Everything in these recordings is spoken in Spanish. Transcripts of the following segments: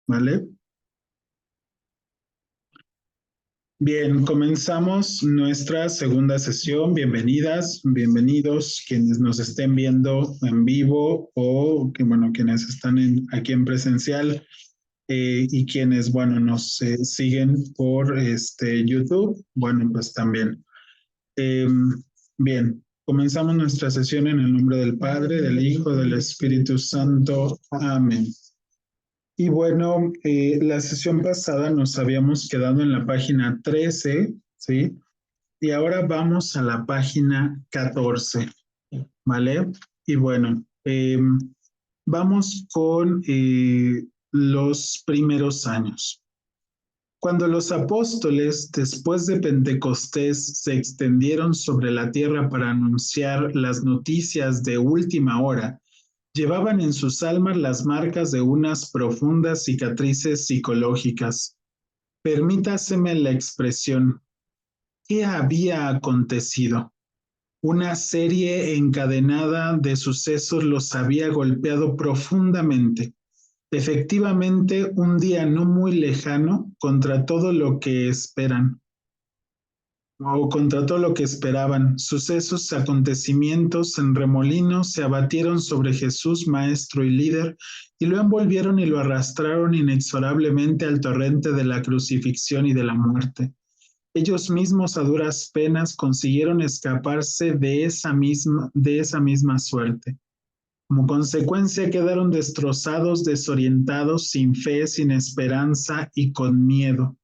¿vale? Bien, comenzamos nuestra segunda sesión. Bienvenidas, bienvenidos quienes nos estén viendo en vivo o que, bueno, quienes están aquí en presencial y quienes, bueno, nos siguen por YouTube. Bueno, pues también. Eh, Bien, comenzamos nuestra sesión en el nombre del Padre, del Hijo, del Espíritu Santo. Amén. Y bueno, la sesión pasada nos habíamos quedado en la página 13, ¿sí? Y ahora vamos a la página 14, ¿vale? Y bueno, vamos con los primeros años. Cuando los apóstoles, después de Pentecostés, se extendieron sobre la tierra para anunciar las noticias de última hora, llevaban en sus almas las marcas de unas profundas cicatrices psicológicas. Permítaseme la expresión. ¿Qué había acontecido? Una serie encadenada de sucesos los había golpeado profundamente. Efectivamente, un día no muy lejano, contra todo lo que esperan, o contra todo lo que esperaban, sucesos, acontecimientos en remolino se abatieron sobre Jesús, maestro y líder, y lo envolvieron y lo arrastraron inexorablemente al torrente de la crucifixión y de la muerte. Ellos mismos a duras penas consiguieron escaparse de esa misma suerte. Como consecuencia quedaron destrozados, desorientados, sin fe, sin esperanza y con miedo.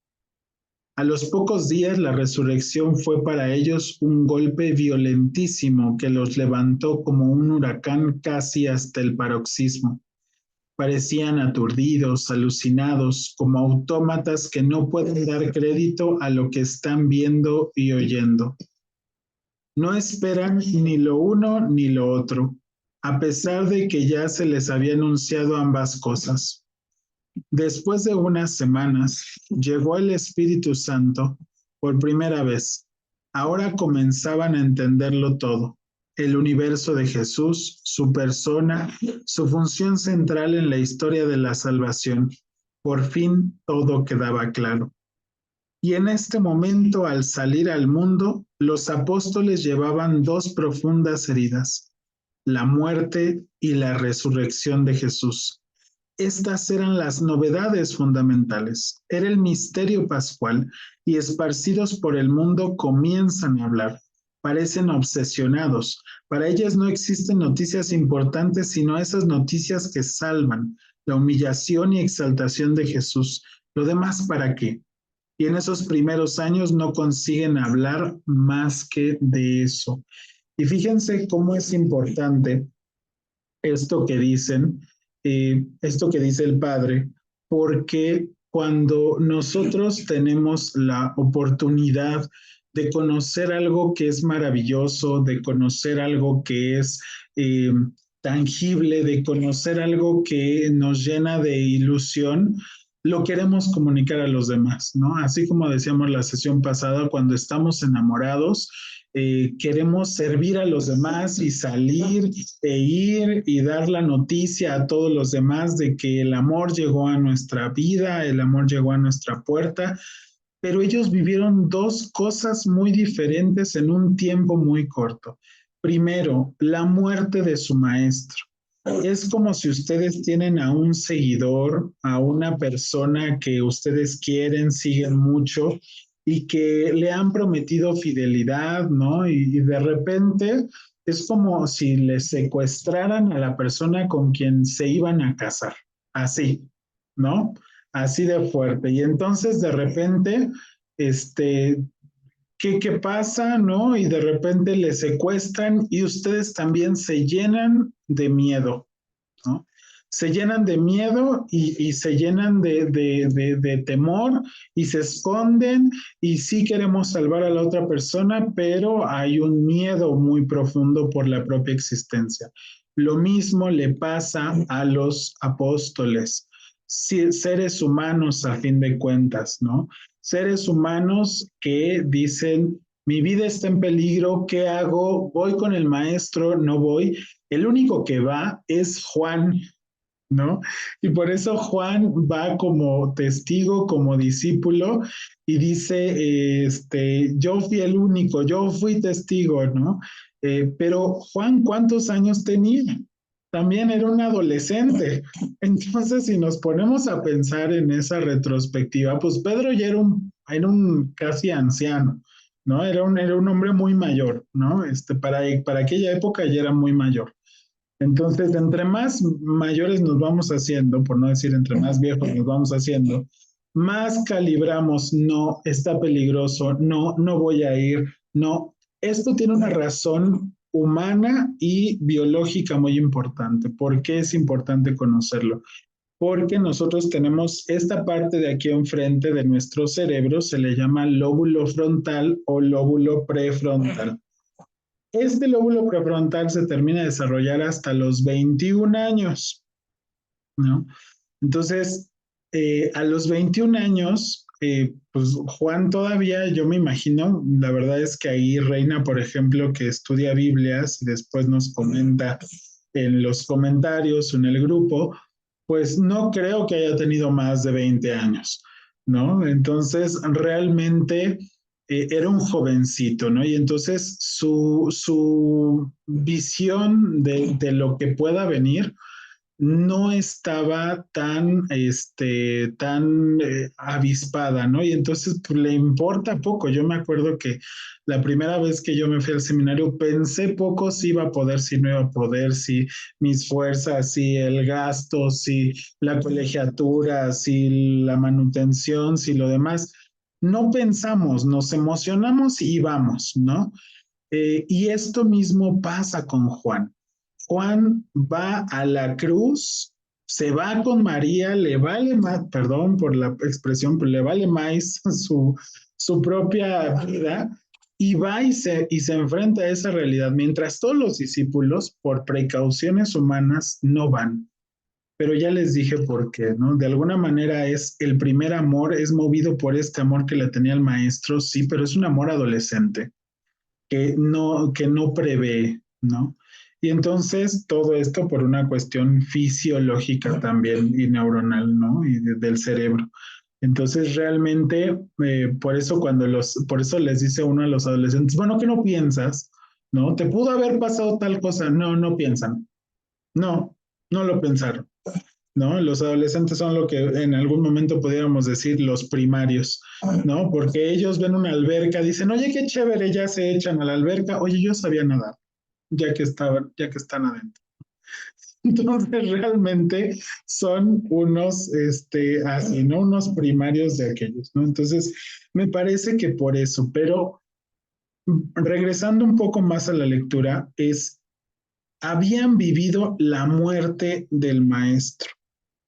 A los pocos días la resurrección fue para ellos un golpe violentísimo que los levantó como un huracán casi hasta el paroxismo. Parecían aturdidos, alucinados, como autómatas que no pueden dar crédito a lo que están viendo y oyendo. No esperan ni lo uno ni lo otro, a pesar de que ya se les había anunciado ambas cosas. Después de unas semanas, llegó el Espíritu Santo por primera vez. Ahora comenzaban a entenderlo todo. El universo de Jesús, su persona, su función central en la historia de la salvación. Por fin todo quedaba claro. Y en este momento, al salir al mundo, los apóstoles llevaban dos profundas heridas, la muerte y la resurrección de Jesús. Estas eran las novedades fundamentales. Era el misterio pascual y esparcidos por el mundo comienzan a hablar. Parecen obsesionados. Para ellas no existen noticias importantes, sino esas noticias que salvan, la humillación y exaltación de Jesús. ¿Lo demás para qué? Y en esos primeros años no consiguen hablar más que de eso. Y fíjense cómo es importante esto que dicen, esto que dice el Padre, porque cuando nosotros tenemos la oportunidad de conocer algo que es maravilloso, de conocer algo que es tangible, de conocer algo que nos llena de ilusión, lo queremos comunicar a los demás, ¿no? Así como decíamos la sesión pasada, cuando estamos enamorados, queremos servir a los demás y salir e ir y dar la noticia a todos los demás de que el amor llegó a nuestra vida, el amor llegó a nuestra puerta, pero ellos vivieron dos cosas muy diferentes en un tiempo muy corto. Primero, la muerte de su maestro. Es como si ustedes tienen a un seguidor, a una persona que ustedes quieren, siguen mucho y que le han prometido fidelidad, ¿no? Y de repente es como si le secuestraran a la persona con quien se iban a casar, así, ¿no? Así de fuerte. Y entonces de repente, este, ¿qué pasa, no? Y de repente le secuestran y ustedes también se llenan de miedo, ¿no? Se llenan de miedo y se llenan de temor y se esconden y sí queremos salvar a la otra persona, pero hay un miedo muy profundo por la propia existencia. Lo mismo le pasa a los apóstoles, seres humanos a fin de cuentas, ¿no? Seres humanos que dicen, mi vida está en peligro, ¿qué hago? ¿Voy con el maestro? ¿No voy? El único que va es Juan, ¿no? Y por eso Juan va como testigo, como discípulo, y dice, yo fui el único, yo fui testigo, ¿no? Pero Juan, ¿cuántos años tenía? También era un adolescente. Entonces, si nos ponemos a pensar en esa retrospectiva, pues Pedro ya era un casi anciano, ¿no? Era un hombre muy mayor, ¿no? Para aquella época ya era muy mayor. Entonces, entre más mayores nos vamos haciendo, por no decir entre más viejos nos vamos haciendo, más calibramos, no, está peligroso, no, no voy a ir, no. Esto tiene una razón humana y biológica muy importante. ¿Por qué es importante conocerlo? Porque nosotros tenemos esta parte de aquí enfrente de nuestro cerebro, se le llama lóbulo frontal o lóbulo prefrontal. Este lóbulo prefrontal se termina de desarrollar hasta los 21 años, ¿no? Entonces, a los 21 años, pues Juan todavía, yo me imagino, la verdad es que ahí Reina, por ejemplo, que estudia Biblias y después nos comenta en los comentarios o en el grupo, pues no creo que haya tenido más de 20 años, ¿no? Entonces, realmente era un jovencito, ¿no? Y entonces su visión de lo que pueda venir no estaba tan avispada, ¿no? Y entonces pues, le importa poco. Yo me acuerdo que la primera vez que yo me fui al seminario pensé poco si iba a poder, si no iba a poder, si mis fuerzas, si el gasto, si la colegiatura, si la manutención, si lo demás. No pensamos, nos emocionamos y vamos, ¿no? Y esto mismo pasa con Juan. Juan va a la cruz, se va con María, le vale más, perdón por la expresión, pero le vale más su propia vida y va y se enfrenta a esa realidad, mientras todos los discípulos, por precauciones humanas, no van. Pero ya les dije por qué, ¿no? De alguna manera es el primer amor, es movido por este amor que le tenía el maestro, sí, pero es un amor adolescente que no prevé, ¿no? Y entonces todo esto por una cuestión fisiológica también y neuronal, ¿no? Del cerebro. Entonces realmente, por eso les dice uno a los adolescentes, bueno, ¿qué no piensas? ¿No? ¿Te pudo haber pasado tal cosa? No, no piensan. No, no lo pensaron. ¿No? Los adolescentes son lo que en algún momento pudiéramos decir los primarios, ¿no? Porque ellos ven una alberca, dicen, oye, qué chévere, ya se echan a la alberca, oye, yo sabía nadar, ya que están adentro. Entonces, realmente son unos, así, ¿no? Unos primarios de aquellos, ¿no? Entonces, me parece que por eso, pero regresando un poco más a la lectura, habían vivido la muerte del maestro,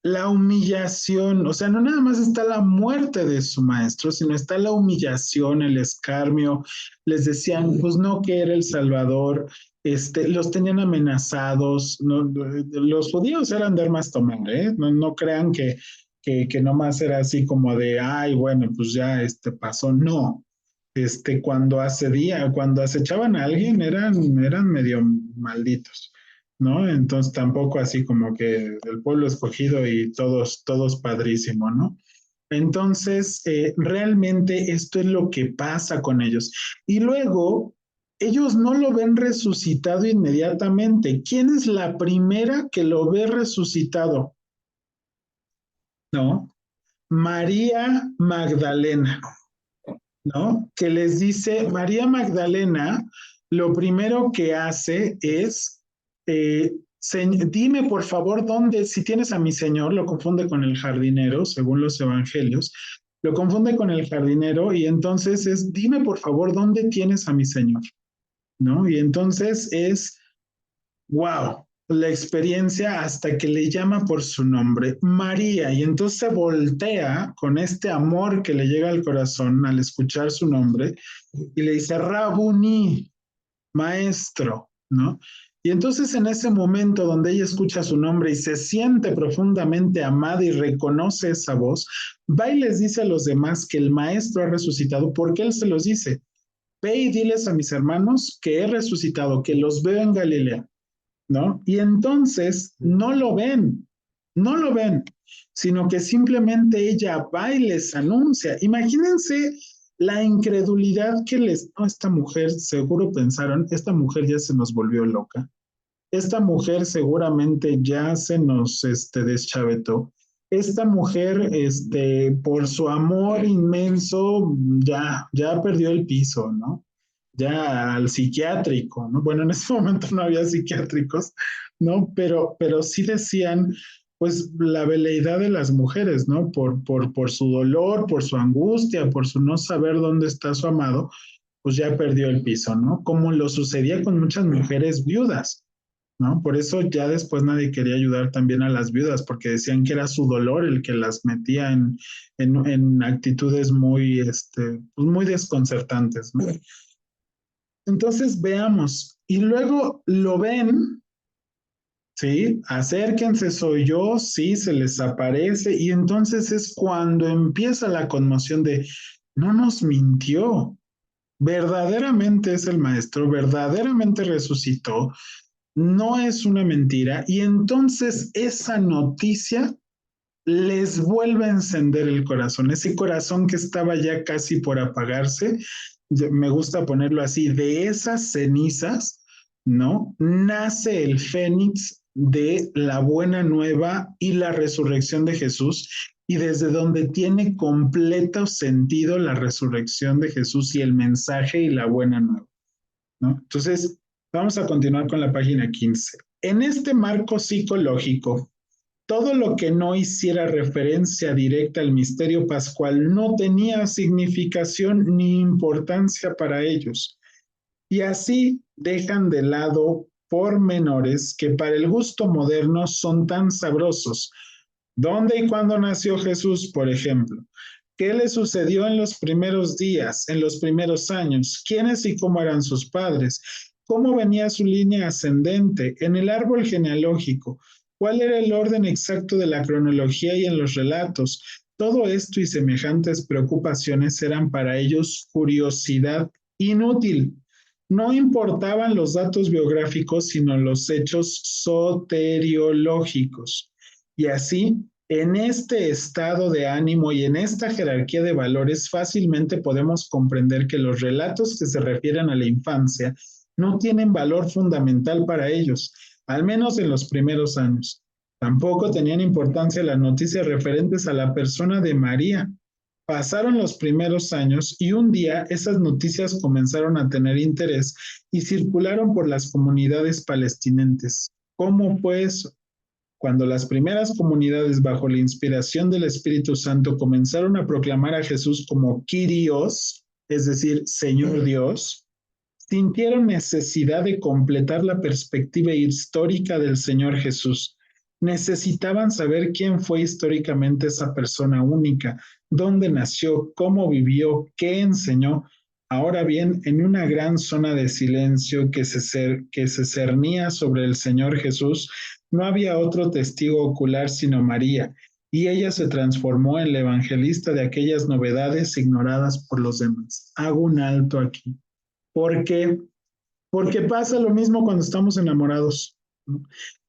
la humillación, o sea, no nada más está la muerte de su maestro, sino está la humillación, el escarnio. Les decían, pues no que era el Salvador, los tenían amenazados. No, los judíos eran de armas tomar, ¿eh? No, no crean que nomás era así como de, ay, bueno, pues ya pasó. No, cuando acechaban a alguien eran medio malditos. ¿No? Entonces tampoco así como que el pueblo escogido y todos padrísimo, ¿no? Entonces, realmente esto es lo que pasa con ellos. Y luego, ellos no lo ven resucitado inmediatamente. ¿Quién es la primera que lo ve resucitado? ¿No? María Magdalena. ¿No? Que les dice, María Magdalena, lo primero que hace es, dime por favor dónde, si tienes a mi Señor, lo confunde con el jardinero, según los evangelios, lo confunde con el jardinero y entonces es, dime por favor dónde tienes a mi Señor, ¿no? Y entonces es wow, la experiencia hasta que le llama por su nombre, María, y entonces se voltea con este amor que le llega al corazón al escuchar su nombre y le dice, Rabuni, maestro, ¿no? Y entonces en ese momento donde ella escucha su nombre y se siente profundamente amada y reconoce esa voz, va y les dice a los demás que el maestro ha resucitado porque él se los dice. Ve y diles a mis hermanos que he resucitado, que los veo en Galilea. ¿No? Y entonces no lo ven, no lo ven, sino que simplemente ella va y les anuncia. Imagínense la incredulidad que les, no, esta mujer, seguro pensaron, esta mujer ya se nos volvió loca, esta mujer seguramente ya se nos deschavetó. Esta mujer, por su amor inmenso, ya perdió el piso, ¿no? Ya al psiquiátrico, ¿no? Bueno, en ese momento no había psiquiátricos, ¿no? Pero sí decían, pues, la veleidad de las mujeres, ¿no? Por su dolor, por su angustia, por su no saber dónde está su amado, pues ya perdió el piso, ¿no? Como lo sucedía con muchas mujeres viudas, ¿no? Por eso ya después nadie quería ayudar también a las viudas, porque decían que era su dolor el que las metía en actitudes muy, pues muy desconcertantes, ¿no? Entonces veamos, y luego lo ven, ¿sí? Acérquense, soy yo, sí, se les aparece, y entonces es cuando empieza la conmoción de, no nos mintió, verdaderamente es el maestro, verdaderamente resucitó, no es una mentira, y entonces esa noticia les vuelve a encender el corazón, ese corazón que estaba ya casi por apagarse, me gusta ponerlo así, de esas cenizas, ¿no? Nace el fénix de la buena nueva y la resurrección de Jesús, y desde donde tiene completo sentido la resurrección de Jesús y el mensaje y la buena nueva, ¿no? Entonces, vamos a continuar con la página 15. En este marco psicológico, todo lo que no hiciera referencia directa al misterio pascual no tenía significación ni importancia para ellos. Y así dejan de lado pormenores que para el gusto moderno son tan sabrosos. ¿Dónde y cuándo nació Jesús, por ejemplo? ¿Qué le sucedió en los primeros días, en los primeros años? ¿Quiénes y cómo eran sus padres? ¿Cómo venía su línea ascendente en el árbol genealógico? ¿Cuál era el orden exacto de la cronología y en los relatos? Todo esto y semejantes preocupaciones eran para ellos curiosidad inútil. No importaban los datos biográficos, sino los hechos soteriológicos. Y así, en este estado de ánimo y en esta jerarquía de valores, fácilmente podemos comprender que los relatos que se refieren a la infancia no tienen valor fundamental para ellos, al menos en los primeros años. Tampoco tenían importancia las noticias referentes a la persona de María. Pasaron los primeros años y un día esas noticias comenzaron a tener interés y circularon por las comunidades palestinenses. ¿Cómo pues cuando las primeras comunidades bajo la inspiración del Espíritu Santo comenzaron a proclamar a Jesús como Kyrios, es decir, Señor Dios, sintieron necesidad de completar la perspectiva histórica del Señor Jesús. Necesitaban saber quién fue históricamente esa persona única, dónde nació, cómo vivió, qué enseñó. Ahora bien, en una gran zona de silencio que se cernía sobre el Señor Jesús, no había otro testigo ocular sino María, y ella se transformó en la evangelista de aquellas novedades ignoradas por los demás. Hago un alto aquí. ¿Por qué? Porque pasa lo mismo cuando estamos enamorados.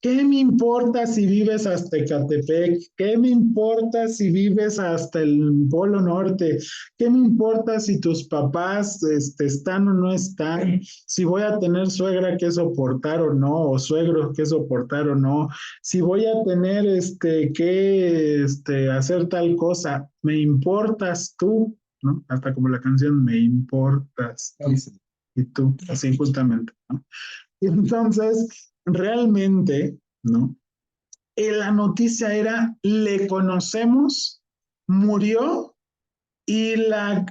¿Qué me importa si vives hasta Ecatepec? ¿Qué me importa si vives hasta el Polo Norte? ¿Qué me importa si tus papás están o no están? Si voy a tener suegra que soportar o no, o suegro que soportar o no. Si voy a tener que hacer tal cosa. ¿Me importas tú? ¿No? Hasta como la canción, me importas, dice, y tú, así justamente, ¿no? Y entonces, realmente, ¿no? La noticia era, le conocemos, murió y la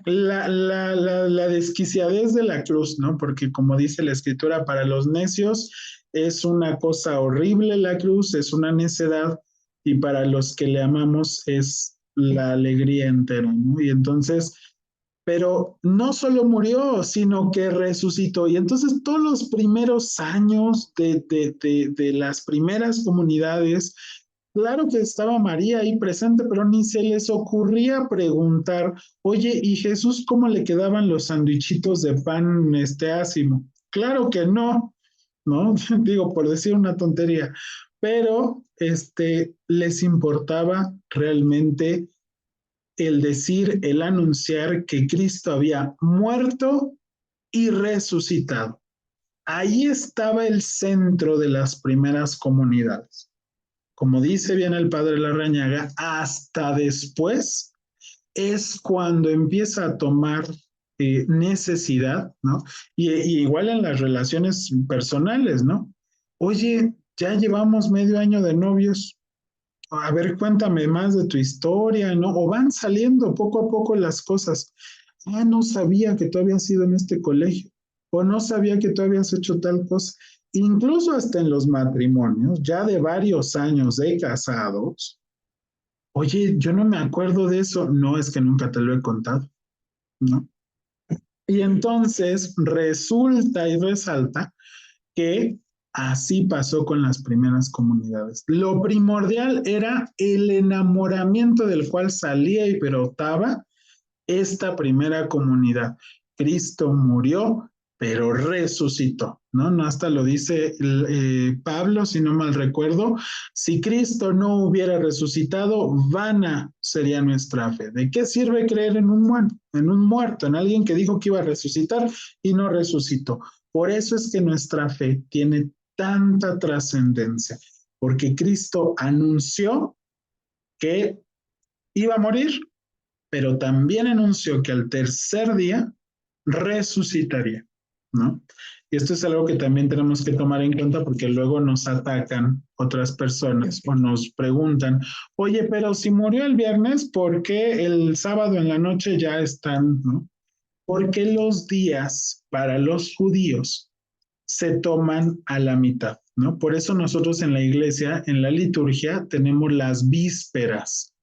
desquiciadez de la cruz, ¿no? Porque como dice la escritura, para los necios es una cosa horrible la cruz, es una necedad, y para los que le amamos es la alegría entera, ¿no? Y entonces, pero no solo murió, sino que resucitó. Y entonces todos los primeros años de las primeras comunidades, claro que estaba María ahí presente, pero ni se les ocurría preguntar, oye, ¿y Jesús cómo le quedaban los sandwichitos de pan ácimo? Claro que no, ¿no? Digo, por decir una tontería. pero les importaba realmente el decir, el anunciar que Cristo había muerto y resucitado. Ahí estaba el centro de las primeras comunidades. Como dice bien el padre Larrañaga, hasta después es cuando empieza a tomar necesidad, ¿no? Y igual en las relaciones personales, ¿no? Oye, ya llevamos medio año de novios, a ver, cuéntame más de tu historia, ¿no? O van saliendo poco a poco las cosas. Ah, no sabía que tú habías ido en este colegio, o no sabía que tú habías hecho tal cosa. Incluso hasta en los matrimonios, ya de varios años de casados, oye, yo no me acuerdo de eso, no es que nunca te lo he contado, ¿no? Y entonces resulta y resalta que así pasó con las primeras comunidades. Lo primordial era el enamoramiento del cual salía y brotaba esta primera comunidad. Cristo murió, pero resucitó, ¿no? No hasta lo dice Pablo, si no mal recuerdo, si Cristo no hubiera resucitado, vana sería nuestra fe. ¿De qué sirve creer en un muerto, en alguien que dijo que iba a resucitar y no resucitó? Por eso es que nuestra fe tiene tanta trascendencia, porque Cristo anunció que iba a morir, pero también anunció que al tercer día resucitaría, ¿no? Y esto es algo que también tenemos que tomar en cuenta porque luego nos atacan otras personas o nos preguntan, oye, pero si murió el viernes, ¿por qué el sábado en la noche ya están, ¿no? Porque los días para los judíos se toman a la mitad, ¿no? Por eso nosotros en la iglesia, en la liturgia, tenemos las vísperas.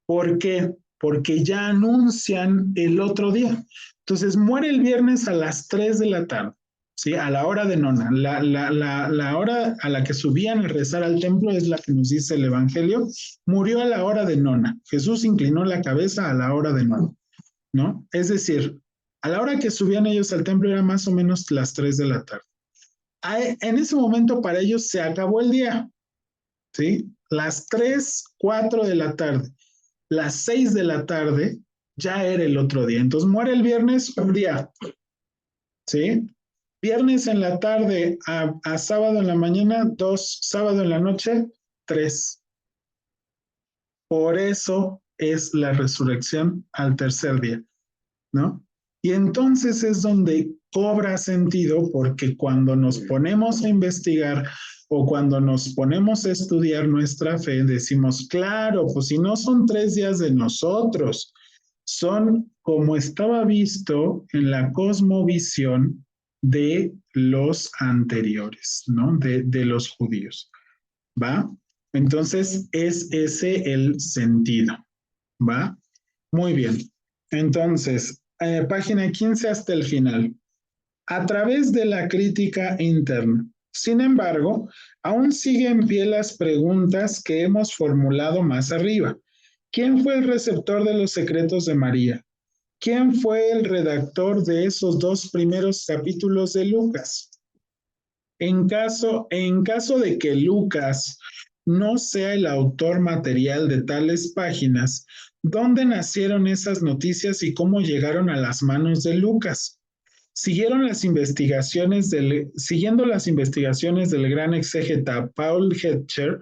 ¿Por qué? Porque ya anuncian el otro día. Entonces muere el viernes a las 3 de la tarde, ¿sí? A la hora de nona. La hora a la que subían a rezar al templo es la que nos dice el Evangelio. Murió a la hora de nona. Jesús inclinó la cabeza a la hora de nona, ¿no? Es decir, a la hora que subían ellos al templo era más o menos las 3 de la tarde. En ese momento para ellos se acabó el día, ¿sí? Las 3, 4 de la tarde, las 6 de la tarde, ya era el otro día. Entonces muere el viernes, un día, ¿sí? Viernes en la tarde a sábado en la mañana, 2, sábado en la noche, 3. Por eso es la resurrección al tercer día, ¿no? Y entonces es donde cobra sentido porque cuando nos ponemos a investigar o cuando nos ponemos a estudiar nuestra fe, decimos, claro, pues si no son 3 días de nosotros, son como estaba visto en la cosmovisión de los anteriores, ¿no? De los judíos, ¿va? Entonces es ese el sentido, ¿va? Muy bien. Entonces, página 15 hasta el final. A través de la crítica interna. Sin embargo, aún siguen en pie las preguntas que hemos formulado más arriba. ¿Quién fue el receptor de los secretos de María? ¿Quién fue el redactor de esos 2 primeros capítulos de Lucas? En caso de que Lucas no sea el autor material de tales páginas, ¿dónde nacieron esas noticias y cómo llegaron a las manos de Lucas? Siguiendo las investigaciones del gran exégeta Paul Hetcher,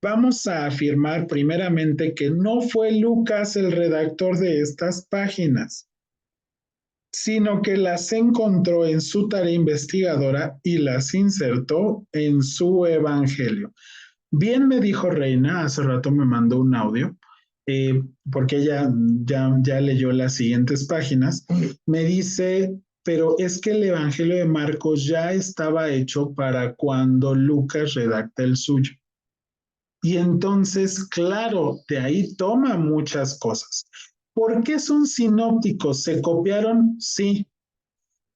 vamos a afirmar primeramente que no fue Lucas el redactor de estas páginas, sino que las encontró en su tarea investigadora y las insertó en su evangelio. Bien me dijo Reina, hace rato me mandó un audio, porque ella ya leyó las siguientes páginas, me dice, pero es que el evangelio de Marcos ya estaba hecho para cuando Lucas redacta el suyo. Y entonces, claro, de ahí toma muchas cosas. ¿Por qué son sinópticos? ¿Se copiaron? Sí,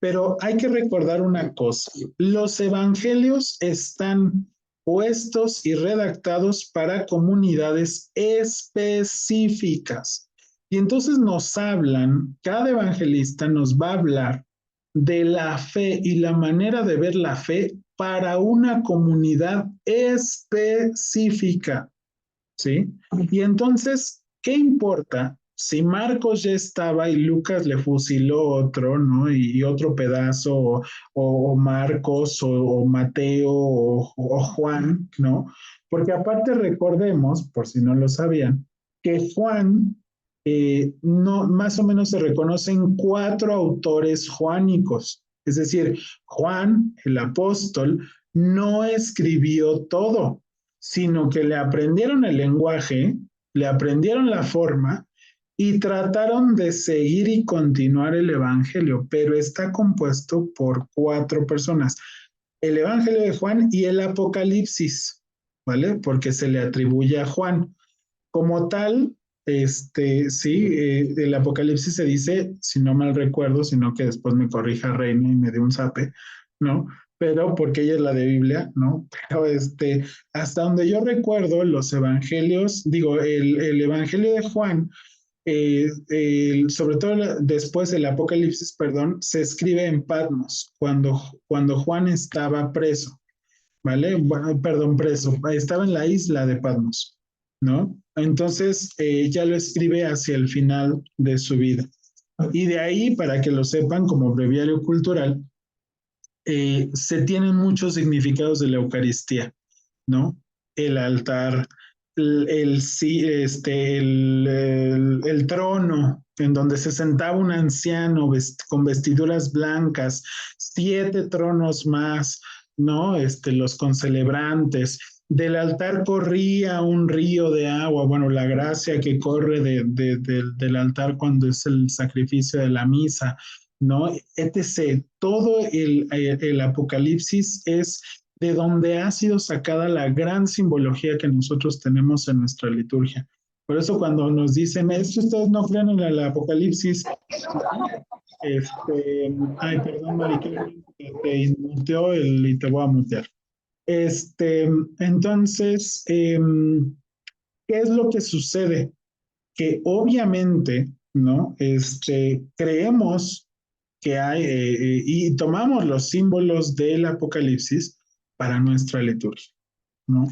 pero hay que recordar una cosa, los evangelios están puestos y redactados para comunidades específicas. Y entonces nos hablan, cada evangelista nos va a hablar de la fe y la manera de ver la fe para una comunidad específica, ¿sí? Y entonces, ¿qué importa si Marcos ya estaba y Lucas le fusiló otro, ¿no? Y otro pedazo, o Marcos, o Mateo, o Juan, ¿no? Porque aparte recordemos, por si no lo sabían, que Juan, no, más o menos se reconocen cuatro autores juánicos. Es decir, Juan, el apóstol, no escribió todo, sino que le aprendieron el lenguaje, le aprendieron la forma y trataron de seguir y continuar el Evangelio, pero está compuesto por cuatro personas. El Evangelio de Juan y el Apocalipsis, ¿vale? Porque se le atribuye a Juan. Como tal, sí, el Apocalipsis se dice, si no mal recuerdo, sino que después me corrija Reina y me dé un zape, ¿no? Pero porque ella es la de Biblia, ¿no? Pero hasta donde yo recuerdo, los evangelios, digo, el evangelio de Juan, sobre todo después el Apocalipsis, perdón, se escribe en Patmos, cuando Juan estaba preso. ¿Vale? Bueno, perdón, preso, estaba en la isla de Patmos, ¿no? Entonces ya lo escribe hacia el final de su vida. Y de ahí, para que lo sepan como breviario cultural, se tienen muchos significados de la Eucaristía, ¿no? El altar, el trono en donde se sentaba un anciano con vestiduras blancas, 7 tronos más, ¿no? Los concelebrantes. Del altar corría un río de agua, bueno, la gracia que corre del altar cuando es el sacrificio de la misa, ¿no? Etc. Todo el Apocalipsis es de donde ha sido sacada la gran simbología que nosotros tenemos en nuestra liturgia. Por eso cuando nos dicen, es que ustedes no creen en el Apocalipsis, ay, perdón, Mariquel, te muteó y te voy a mutear. Entonces, ¿qué es lo que sucede? Que obviamente, ¿no? Creemos que hay, y tomamos los símbolos del Apocalipsis para nuestra liturgia, ¿no?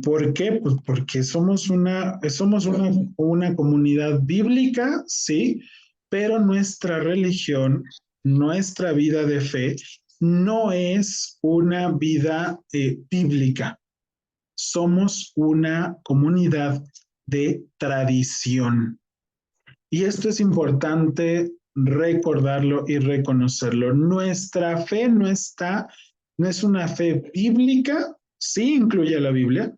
¿Por qué? Pues porque somos una comunidad bíblica, sí, pero nuestra religión, nuestra vida de fe, no es una vida bíblica. Somos una comunidad de tradición. Y esto es importante recordarlo y reconocerlo. Nuestra fe no es una fe bíblica, sí incluye la Biblia,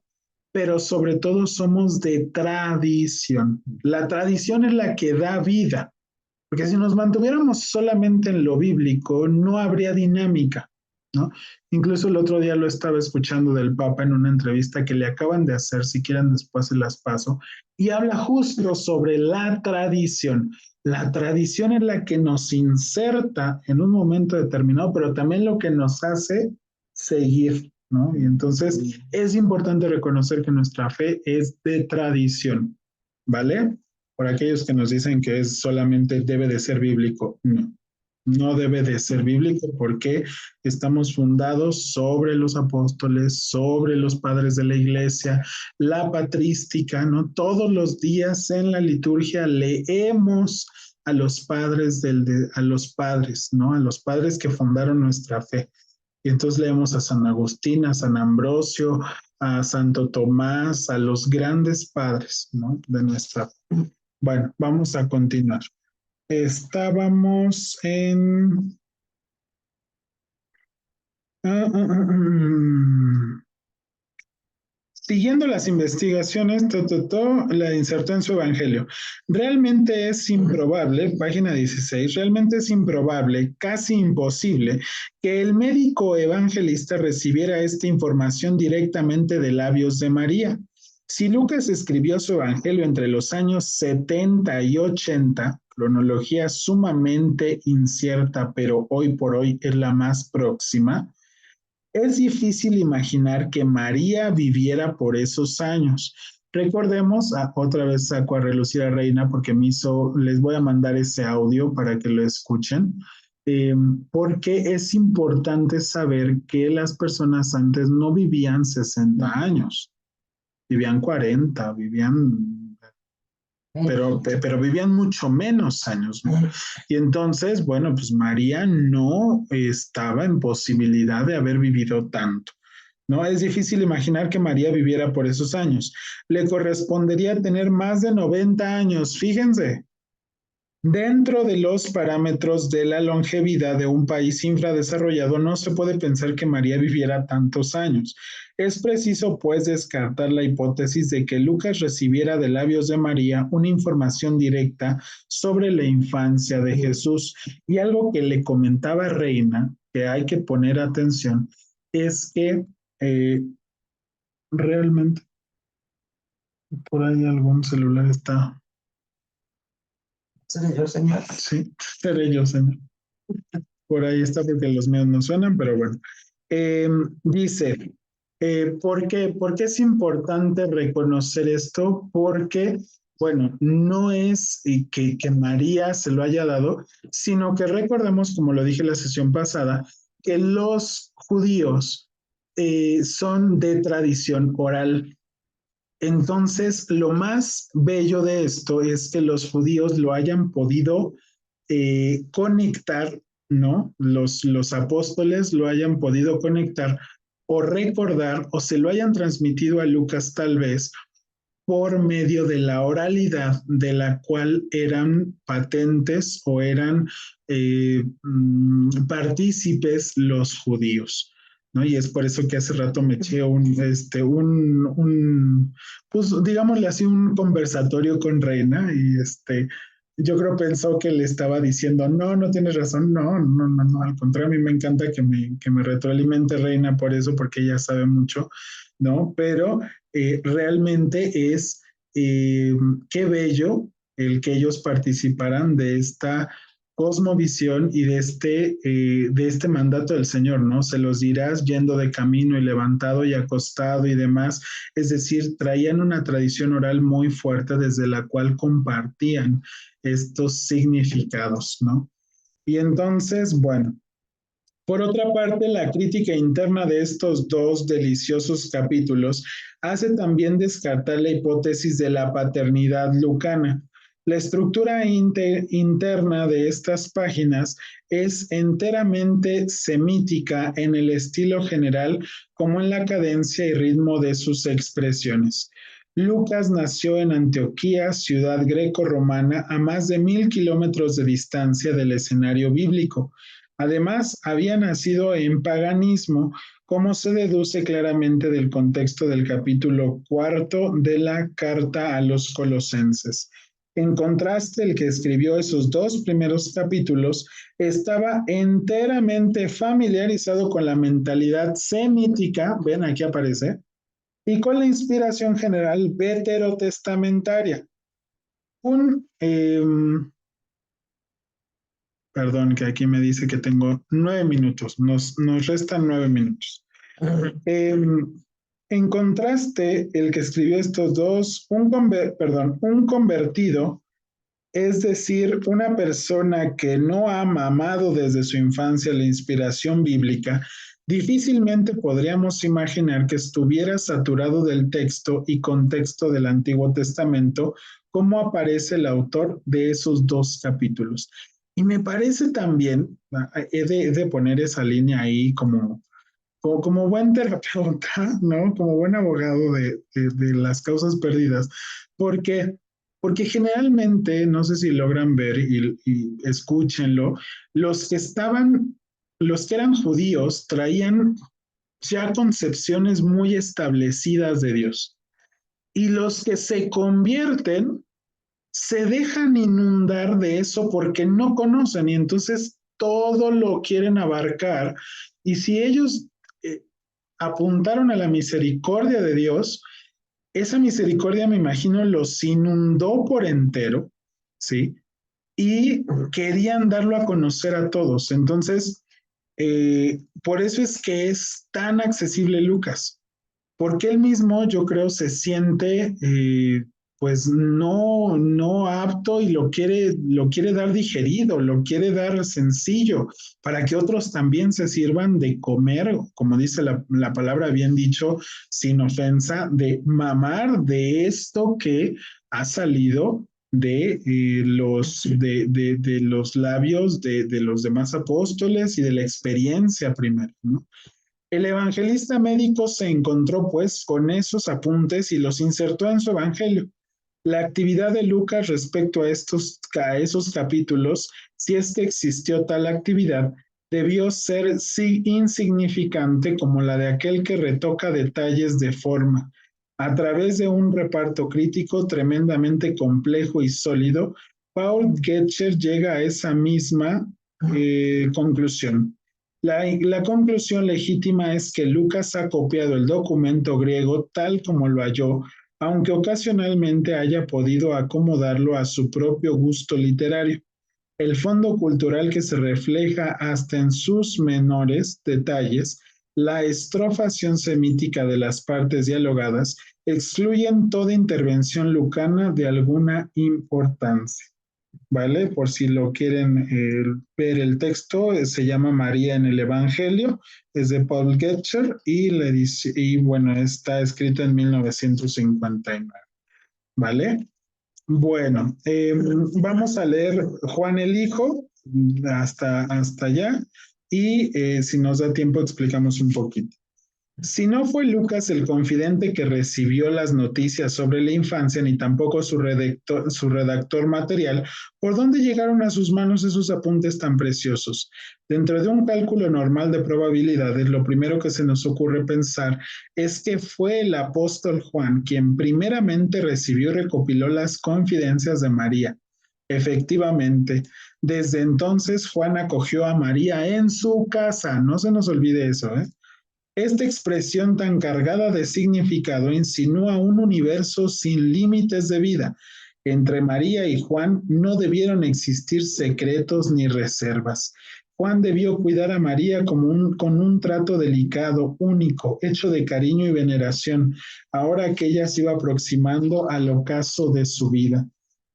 pero sobre todo somos de tradición. La tradición es la que da vida, porque si nos mantuviéramos solamente en lo bíblico, no habría dinámica, ¿no? Incluso el otro día lo estaba escuchando del Papa en una entrevista que le acaban de hacer, si quieren después se las paso, y habla justo sobre la tradición. La tradición es la que nos inserta en un momento determinado, pero también lo que nos hace seguir, ¿no? Y entonces es importante reconocer que nuestra fe es de tradición, ¿vale? Por aquellos que nos dicen que es solamente debe de ser bíblico, no, no debe de ser bíblico porque estamos fundados sobre los apóstoles, sobre los padres de la iglesia, la patrística, ¿no? Todos los días en la liturgia leemos a los padres a los padres, ¿no? A los padres que fundaron nuestra fe. Y entonces leemos a San Agustín, a San Ambrosio, a Santo Tomás, a los grandes padres, ¿no? De nuestra fe. Bueno, vamos a continuar. Estábamos en... Siguiendo las investigaciones, la insertó en su evangelio. Realmente es improbable, página 16, realmente es improbable, casi imposible, que el médico evangelista recibiera esta información directamente de labios de María. Si Lucas escribió su evangelio entre los años 70 y 80, cronología sumamente incierta, pero hoy por hoy es la más próxima, es difícil imaginar que María viviera por esos años. Recordemos, otra vez saco a relucir a Reina porque les voy a mandar ese audio para que lo escuchen. eh, porque es importante saber que las personas antes no vivían 60 años, vivían 40, pero vivían mucho menos años, ¿no? Y entonces, bueno, pues María no estaba en posibilidad de haber vivido tanto. ¿No? Es difícil imaginar que María viviera por esos años. Le correspondería tener más de 90 años, fíjense, dentro de los parámetros de la longevidad de un país infradesarrollado, no se puede pensar que María viviera tantos años. Es preciso, pues, descartar la hipótesis de que Lucas recibiera de labios de María una información directa sobre la infancia de Jesús. Y algo que le comentaba Reina, que hay que poner atención, es que eh, realmente por ahí algún celular está. ¿Seré yo, señor? Sí, seré yo, señor. Por ahí está porque los míos no suenan, pero bueno. Dice, ¿por qué es importante reconocer esto? Porque, bueno, no es que María se lo haya dado, sino que recordemos, como lo dije en la sesión pasada, que los judíos son de tradición oral. Entonces, lo más bello de esto es que los judíos lo hayan podido conectar, ¿no? Los apóstoles lo hayan podido conectar o recordar o se lo hayan transmitido a Lucas tal vez por medio de la oralidad de la cual eran patentes o eran partícipes los judíos. ¿No? Y es por eso que hace rato me eché pues digámosle así, un conversatorio con Reina y yo creo pensó que le estaba diciendo, no, no tienes razón, no, no, no, no, al contrario, a mí me encanta que me retroalimente Reina por eso, porque ella sabe mucho, ¿no? Pero realmente es qué bello el que ellos participaran de esta cosmovisión y de este mandato del Señor, ¿no? Se los dirás yendo de camino y levantado y acostado y demás. Es decir, traían una tradición oral muy fuerte desde la cual compartían estos significados, ¿no? Y entonces, bueno, por otra parte, la crítica interna de estos dos deliciosos capítulos hace también descartar la hipótesis de la paternidad lucana. La estructura interna de estas páginas es enteramente semítica en el estilo general como en la cadencia y ritmo de sus expresiones. Lucas nació en Antioquía, ciudad greco-romana, a más de 1000 kilómetros de distancia del escenario bíblico. Además, había nacido en paganismo, como se deduce claramente del contexto del capítulo cuarto de la carta a los colosenses. En contraste, el que escribió esos dos primeros capítulos estaba enteramente familiarizado con la mentalidad semítica, ven aquí aparece, y con la inspiración general veterotestamentaria. Un, Perdón, que aquí me dice que tengo 9 minutos, nos restan 9 minutos. Eh, en contraste, el que escribió estos dos, un convertido, es decir, una persona que no ha mamado desde su infancia la inspiración bíblica, difícilmente podríamos imaginar que estuviera saturado del texto y contexto del Antiguo Testamento, como aparece el autor de esos dos capítulos. Y me parece también, he de poner esa línea ahí como buen terapeuta, ¿no? Como buen abogado de las causas perdidas, porque, porque generalmente, no sé si logran ver y escúchenlo, los que estaban, los que eran judíos traían ya concepciones muy establecidas de Dios. Y los que se convierten se dejan inundar de eso porque no conocen y entonces todo lo quieren abarcar. Y si ellos eh, apuntaron a la misericordia de Dios, esa misericordia, me imagino, los inundó por entero, ¿sí? Y querían darlo a conocer a todos. Entonces, por eso es que es tan accesible Lucas, porque él mismo, yo creo, se siente pues no apto y lo quiere dar digerido, lo quiere dar sencillo para que otros también se sirvan de comer, como dice la palabra bien dicho, sin ofensa, de mamar de esto que ha salido de los labios de los demás apóstoles y de la experiencia primero, ¿no? El evangelista médico se encontró pues con esos apuntes y los insertó en su evangelio. La actividad de Lucas respecto a esos capítulos, si es que existió tal actividad, debió ser insignificante como la de aquel que retoca detalles de forma. A través de un reparto crítico tremendamente complejo y sólido, Paul Getcher llega a esa misma conclusión. La conclusión legítima es que Lucas ha copiado el documento griego tal como lo halló, aunque ocasionalmente haya podido acomodarlo a su propio gusto literario. El fondo cultural que se refleja hasta en sus menores detalles, la estrofación semítica de las partes dialogadas, excluyen toda intervención lucana de alguna importancia. ¿Vale? Por si lo quieren ver el texto, se llama María en el Evangelio, es de Paul Getcher y bueno, está escrito en 1959, ¿vale? Bueno, vamos a leer Juan el Hijo hasta allá y si nos da tiempo explicamos un poquito. Si no fue Lucas el confidente que recibió las noticias sobre la infancia, ni tampoco su redactor material, ¿por dónde llegaron a sus manos esos apuntes tan preciosos? Dentro de un cálculo normal de probabilidades, lo primero que se nos ocurre pensar es que fue el apóstol Juan quien primeramente recibió y recopiló las confidencias de María. Efectivamente, desde entonces Juan acogió a María en su casa, no se nos olvide eso, ¿eh? Esta expresión tan cargada de significado insinúa un universo sin límites de vida. Entre María y Juan no debieron existir secretos ni reservas. Juan debió cuidar a María con un trato delicado, único, hecho de cariño y veneración, ahora que ella se iba aproximando al ocaso de su vida.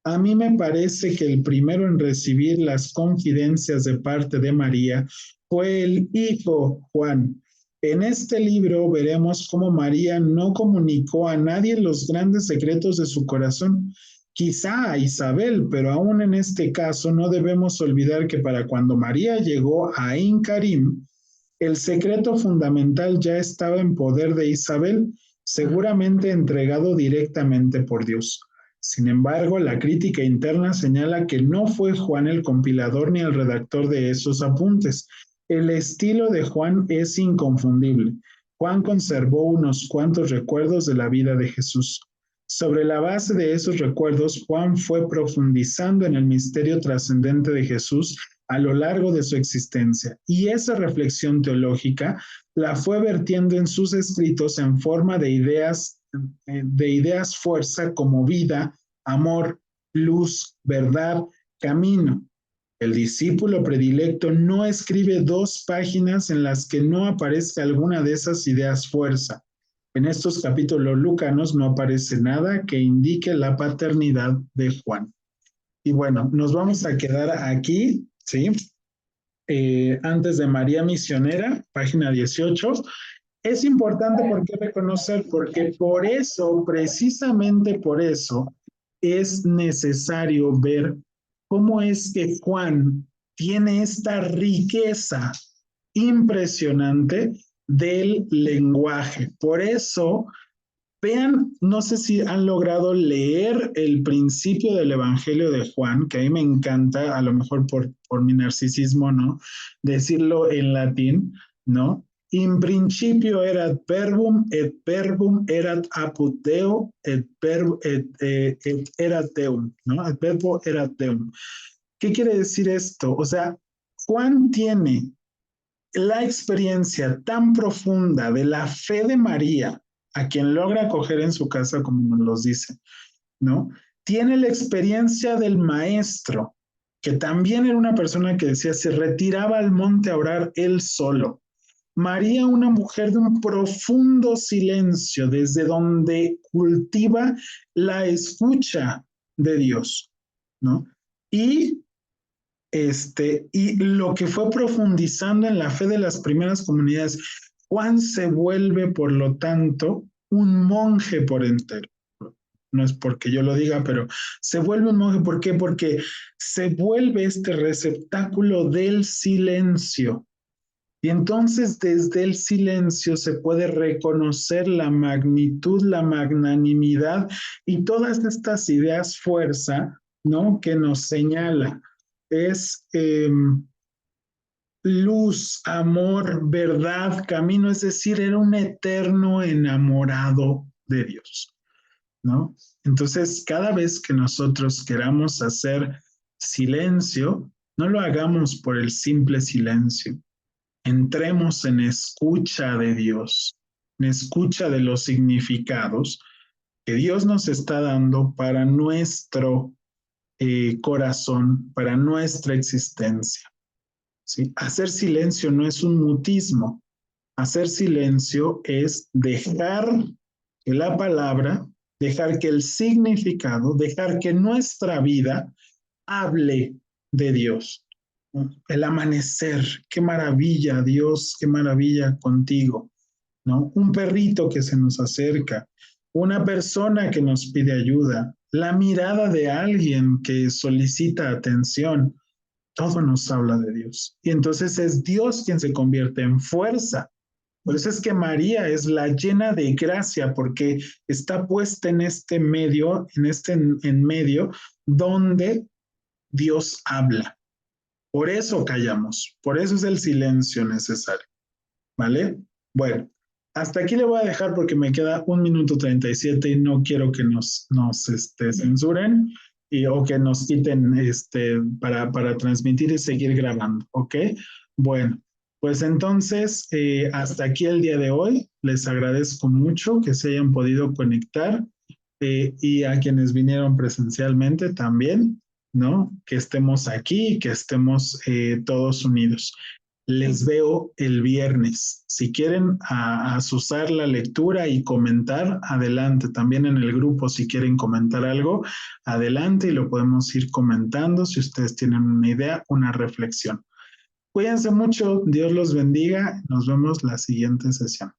A mí me parece que el primero en recibir las confidencias de parte de María fue el hijo Juan. En este libro veremos cómo María no comunicó a nadie los grandes secretos de su corazón, quizá a Isabel, pero aún en este caso no debemos olvidar que para cuando María llegó a Ain Karim, el secreto fundamental ya estaba en poder de Isabel, seguramente entregado directamente por Dios. Sin embargo, la crítica interna señala que no fue Juan el compilador ni el redactor de esos apuntes. El estilo de Juan es inconfundible. Juan conservó unos cuantos recuerdos de la vida de Jesús. Sobre la base de esos recuerdos, Juan fue profundizando en el misterio trascendente de Jesús a lo largo de su existencia, y esa reflexión teológica la fue vertiendo en sus escritos en forma de ideas fuerza como vida, amor, luz, verdad, camino. El discípulo predilecto no escribe 2 páginas en las que no aparezca alguna de esas ideas fuerza. En estos capítulos lucanos no aparece nada que indique la paternidad de Juan. Y bueno, nos vamos a quedar aquí, ¿sí? Antes de María Misionera, página 18. Es importante porque reconocer, porque por eso, precisamente por eso, es necesario ver cómo es que Juan tiene esta riqueza impresionante del lenguaje. Por eso, vean, no sé si han logrado leer el principio del Evangelio de Juan, que a mí me encanta, a lo mejor por mi narcisismo, ¿no? Decirlo en latín, ¿no? In principio erat verbum erat apud Deo, et erat Deum, ¿no? El verbo erat Deum. ¿Qué quiere decir esto? O sea, Juan tiene la experiencia tan profunda de la fe de María, a quien logra acoger en su casa, como nos los dice, ¿no? Tiene la experiencia del maestro, que también era una persona que decía, se retiraba al monte a orar él solo. María, una mujer de un profundo silencio, desde donde cultiva la escucha de Dios, ¿no? Y y lo que fue profundizando en la fe de las primeras comunidades, Juan se vuelve, por lo tanto, un monje por entero. No es porque yo lo diga, pero se vuelve un monje. ¿Por qué? Porque se vuelve este receptáculo del silencio. Y entonces desde el silencio se puede reconocer la magnitud, la magnanimidad y todas estas ideas fuerza, ¿no? Que nos señala. Es luz, amor, verdad, camino, es decir, era un eterno enamorado de Dios, ¿no? Entonces, cada vez que nosotros queramos hacer silencio, no lo hagamos por el simple silencio. Entremos en escucha de Dios, en escucha de los significados que Dios nos está dando para nuestro corazón, para nuestra existencia. ¿Sí? Hacer silencio no es un mutismo. Hacer silencio es dejar que la palabra, dejar que el significado, dejar que nuestra vida hable de Dios. El amanecer, qué maravilla, Dios, qué maravilla contigo, ¿no? Un perrito que se nos acerca, una persona que nos pide ayuda, la mirada de alguien que solicita atención, todo nos habla de Dios. Y entonces es Dios quien se convierte en fuerza. Por eso es que María es la llena de gracia, porque está puesta en este medio, en medio, donde Dios habla. Por eso callamos, por eso es el silencio necesario, ¿vale? Bueno, hasta aquí le voy a dejar porque me queda 1 minuto 37 y no quiero que nos censuren o que nos quiten para transmitir y seguir grabando, ¿ok? Bueno, pues entonces hasta aquí el día de hoy. Les agradezco mucho que se hayan podido conectar y a quienes vinieron presencialmente también, ¿no? Que estemos aquí, que estemos todos unidos. Les veo el viernes. Si quieren asusar la lectura y comentar, adelante. También en el grupo, si quieren comentar algo, adelante y lo podemos ir comentando si ustedes tienen una idea, una reflexión. Cuídense mucho, Dios los bendiga. Nos vemos la siguiente sesión.